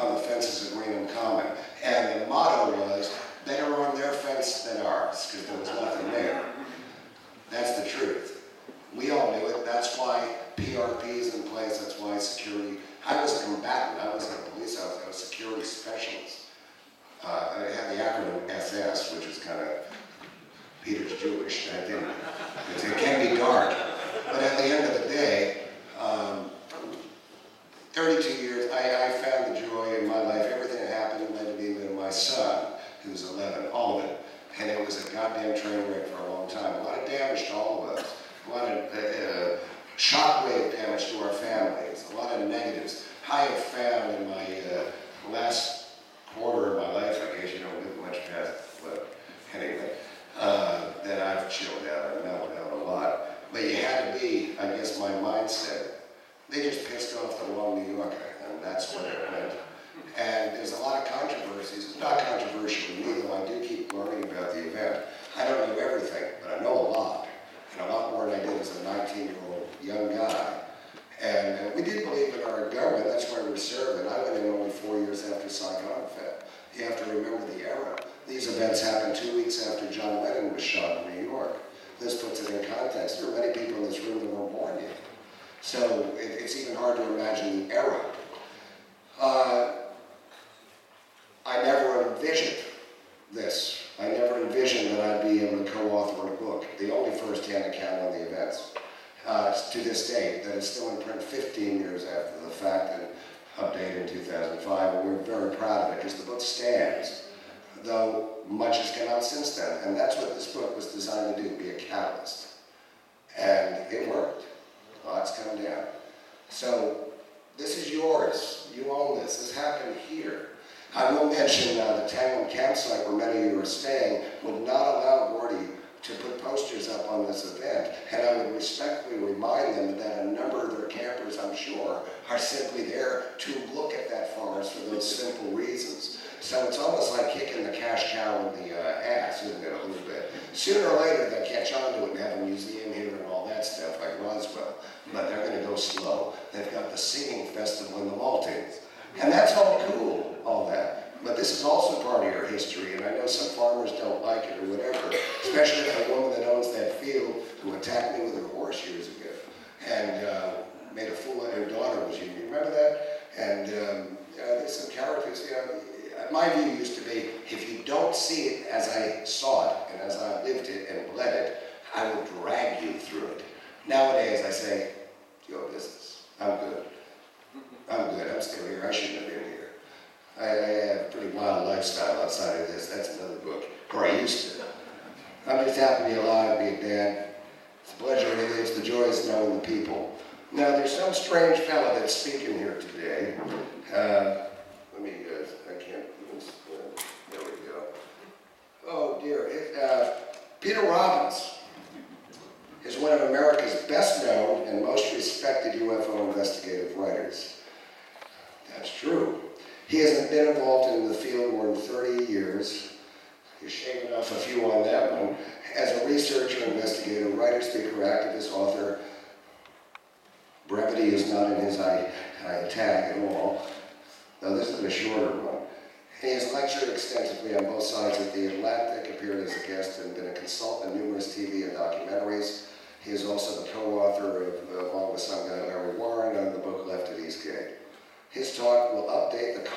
on the fences of Greenham Common. And the motto was, better on their fence than ours, because there was nothing there. That's the truth. We all knew it. That's why PRP is in place. That's why security. I was a combatant. I wasn't a police officer. I was a security specialist. I had the acronym SS, which is kind of Peter's Jewish. I didn't. It can be dark. But at the end of the day, 32 years, I found the joy in my life. Everything that happened led to me with my son, who was 11, all of it. And it was a goddamn train wreck for a long time. A lot of damage to all of us. A lot of shockwave damage to our families. A lot of negatives. I have found in my last quarter of my life, I guess you don't live much past, but anyway, that I've chilled out and mellowed out a lot. But you had to be, I guess, my mindset. They just pissed off the wrong New Yorker, and that's what it meant. And there's a lot of controversies. It's not controversial to me, though I do keep learning about the event. I don't know everything, but I know a lot. And a lot more than I did as a 19-year-old young guy. And we did believe in our government. That's why we're serving. I went in only 4 years after Saigon fell. You have to remember the era. These events happened 2 weeks after John Lennon was shot in New York. This puts it in context. There are many people in this room that weren't born yet. So it's even hard to imagine the era. I never envisioned this. I never envisioned that I'd be able to co-author a book, the only first-hand account on the events. To this day, that is still in print 15 years after the fact and updated in 2005, and we're very proud of it because the book stands, though much has come out since then, and that's what this book was designed to do, be a catalyst. And it worked. Lots come down. So this is yours. You own this. This happened here. I will mention the Tanglin campsite where many of you are staying would not allow Gordy to put posters up on this event, and I would respectfully remind them that a number of their campers, I'm sure, are simply there to look at that forest for those simple reasons. So it's almost like kicking the cash cow in the ass, isn't it, a little bit? Sooner or later, they'll catch on to it and have a museum here and all that stuff like Roswell, but they're going to go slow. They've got the singing festival in the Maltings, and that's all cool, all that. But this is also part of your history, and I know some farmers don't like it or whatever, especially the woman that owns that field who attacked me with her horse years ago and made a fool of her daughter. Was you remember that? And there's some characters. My view used to be, if you don't see it as I saw it and as I lived it and bled it, I will drag you through it. Nowadays, I say, it's your business. I'm good. I'm good. I'm still here. I shouldn't have been here. I have a pretty wild lifestyle outside of this. That's another book, or I used to. I'm just happy to be alive, be a dad. It's a pleasure, really. It's the joys of knowing the people. Now, there's some strange fellow that's speaking here today. I can't even, there we go. Oh, dear. Peter Robbins is one of America's best known and most respected UFO investigative writers. That's true. He hasn't been involved in the field more than 30 years. He's shaving off a few on that one. As a researcher, investigator, writer, speaker, activist, author, brevity is not in his eye tag at all, though this is a shorter one. He has lectured extensively on both sides of the Atlantic, appeared as a guest, and been a consultant in numerous TV and documentaries. He is also the co-author of, along with some guy, Larry Warren, on the book Left at Eastgate. His talk will update the